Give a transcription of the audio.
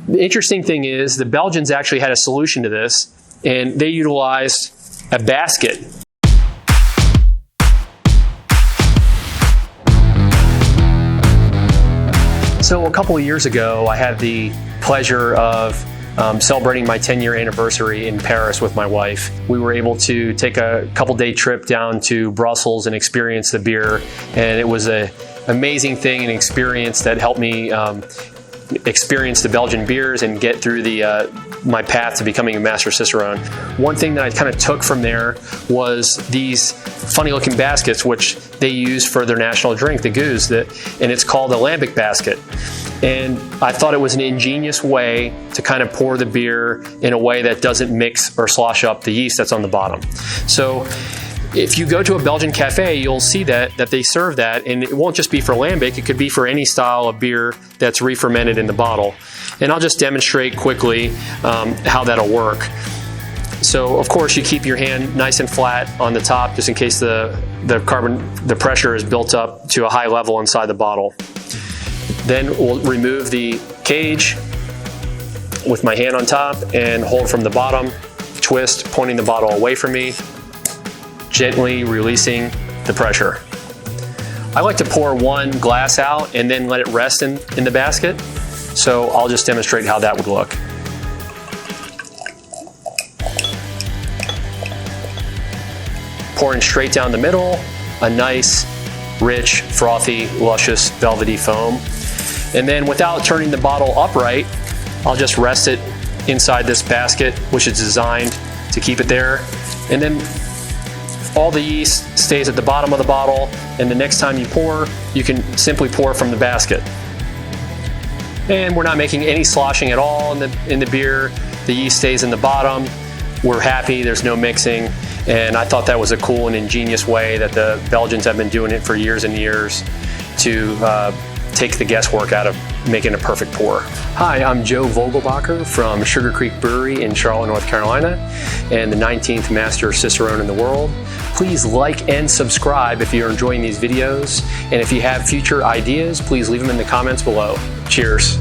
The interesting thing is the Belgians actually had a solution to this, and they utilized a basket. So a couple of years ago, I had the pleasure of celebrating my 10-year anniversary in Paris with my wife. We were able to take a couple-day trip down to Brussels and experience the beer, and it was an amazing thing, an experience that helped me experience the Belgian beers and get through my path to becoming a Master Cicerone. One thing that I kind of took from there was these funny-looking baskets, which they use for their national drink, the goose, and it's called a Lambic basket. And I thought it was an ingenious way to kind of pour the beer in a way that doesn't mix or slosh up the yeast that's on the bottom. So if you go to a Belgian cafe, you'll see that they serve that, and it won't just be for Lambic, it could be for any style of beer that's re-fermented in the bottle. And I'll just demonstrate quickly how that'll work. So of course you keep your hand nice and flat on the top just in case the pressure is built up to a high level inside the bottle. Then we'll remove the cage with my hand on top and hold from the bottom, twist, pointing the bottle away from me, gently releasing the pressure. I like to pour one glass out and then let it rest in the basket. So I'll just demonstrate how that would look. Pouring straight down the middle, a nice, rich, frothy, luscious, velvety foam. And then without turning the bottle upright, I'll just rest it inside this basket, which is designed to keep it there. And then all the yeast stays at the bottom of the bottle, and the next time you pour, you can simply pour from the basket. And we're not making any sloshing at all in the beer. The yeast stays in the bottom. We're happy, there's no mixing. And I thought that was a cool and ingenious way that the Belgians have been doing it for years and years to take the guesswork out of making a perfect pour. Hi, I'm Joe Vogelbacher from Sugar Creek Brewery in Charlotte, North Carolina, and the 19th Master Cicerone in the world. Please like and subscribe if you're enjoying these videos, and if you have future ideas, please leave them in the comments below. Cheers.